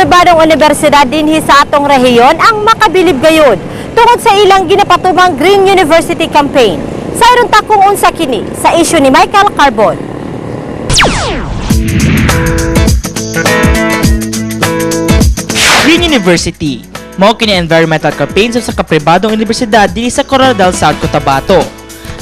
pribadong universidad dinhi sa atong rehiyon ang makabilib gayud tungod sa ilang ginapatumang Green University campaign. Sa iron takong unsa kini sa isyu ni Michael Carbon. Green University mao kini environmental campaign sa kapribadong universidad dinhi sa Coronadal South, Cotabato.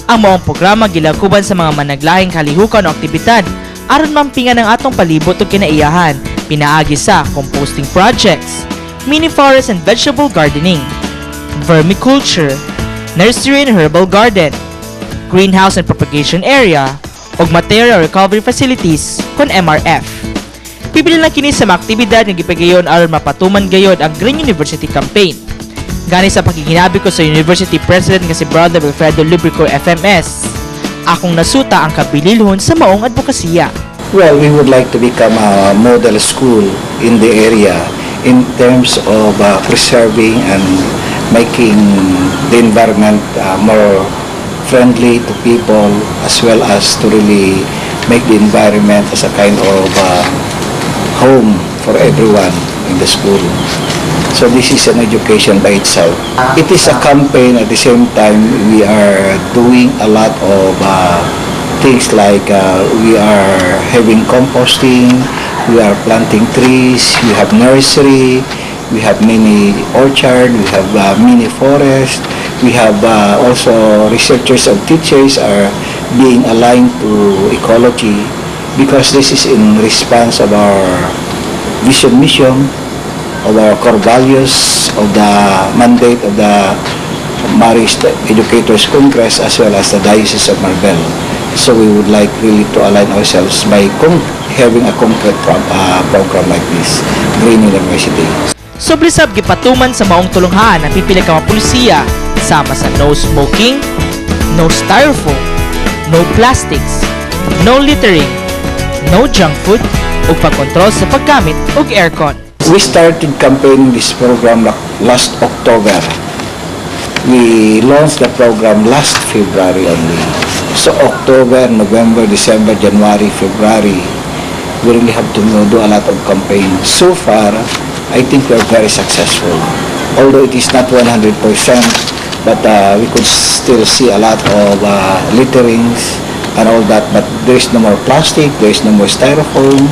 Ang maong programa gilakuban sa mga managlahing kalihukan o aktibidad aron mampingan ang atong palibot ug kinaiyahan, pinaagi sa composting projects, mini forest and vegetable gardening, vermiculture, nursery and herbal garden, greenhouse and propagation area, ug material recovery facilities kon MRF. Pipili lang kini sa mga aktibidad nga gipagayon aron mapatuman gayod ang Green University campaign. Gani sa pakikinabi ko sa University President nga si Brother Wilfredo Lubrico FMS, akong nasuta ang kabililhon sa maong advokasya. Well, we would like to become a model school in the area in terms of preserving and making the environment more friendly to people, as well as to really make the environment as a kind of home for everyone in the school. So this is an education by itself. It is a campaign. At the same time, we are doing a lot of things like we are having composting, we are planting trees, we have nursery, we have mini orchard, we have mini forest, we have also researchers and teachers are being aligned to ecology, because this is in response of our vision mission, of our core values, of the mandate of the Marist Educators Congress, as well as the Diocese of Marbel. So we would like really to align ourselves by having a concrete program like this, Green University. Sobre sab gipatuman sa maong tulunghaan ang pipila ka mga pulisiya sama sa no smoking, no styrofoam, no plastics, no littering, no junk food, ug pagkontrol sa paggamit og aircon. We started campaigning this program last October. We launched the program last February only. So October, November, December, January, February, we really have to do a lot of campaign. So far, I think we are very successful. Although it is not 100%, but we could still see a lot of litterings and all that. But there is no more plastic, there is no more styrofoam,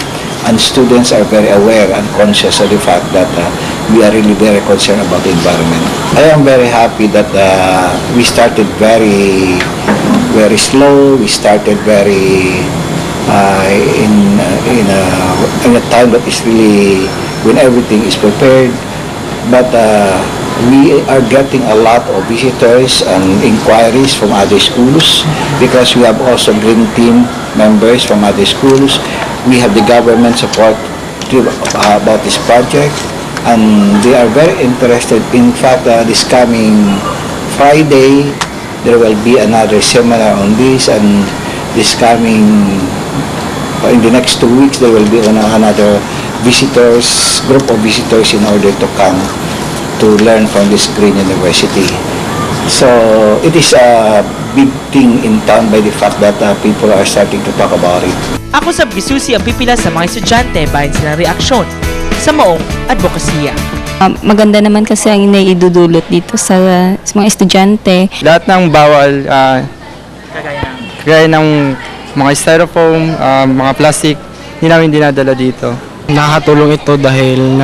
and students are very aware and conscious of the fact that we are really very concerned about the environment. I am very happy that we started very slow. We started very in a time that is really when everything is prepared. But we are getting a lot of visitors and inquiries from other schools, because we have also Green Team members from other schools. We have the government support about this project, and they are very interested. In fact, this coming Friday, there will be another seminar on this, and this coming, in the next 2 weeks, there will be another group of visitors in order to come to learn from this Green University. So it is a big thing in town by the fact that people are starting to talk about it. Ako sab gisusi ang pipila sa mga estudyante bahin silang reaksyon sa maong advokasya. Maganda naman kasi ang naiidudulot dito sa mga estudyante. Lahat ng bawal, kagaya ng mga styrofoam, mga plastic, hindi namin dinadala dito. Nakakatulong ito dahil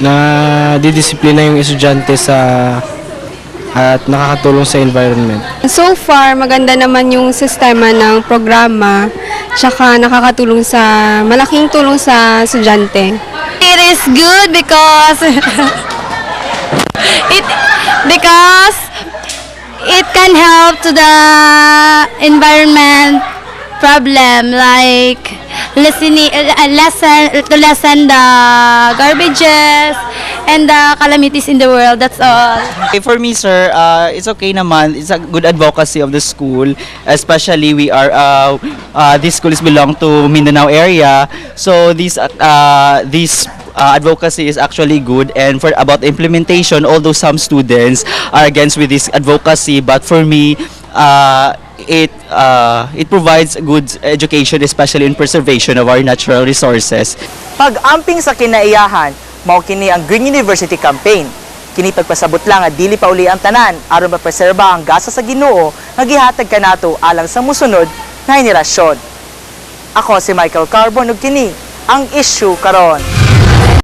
na didisiplina yung estudyante at nakakatulong sa environment. So far, maganda naman yung sistema ng programa, tsaka nakakatulong malaking tulong sa estudyante. It is good because it can help to the environment problem, like lessen the garbages and the calamities in the world. That's all. Okay, for me, sir, it's okay naman. It's a good advocacy of the school, especially this school is belong to Mindanao area. So this advocacy is actually good, and for about implementation, although some students are against with this advocacy, but for me, it provides good education, especially in preservation of our natural resources. Pag-amping sa kinaiyahan, mao kini ang Green University Campaign. Kini pagpasabot lang at dili pa uli ang tanan aron mapreserba ang gasa sa Ginoo nga gihatag kanato alang sa musunod na henerasyon. Ako si Michael Carbon ug kini ang issue karon.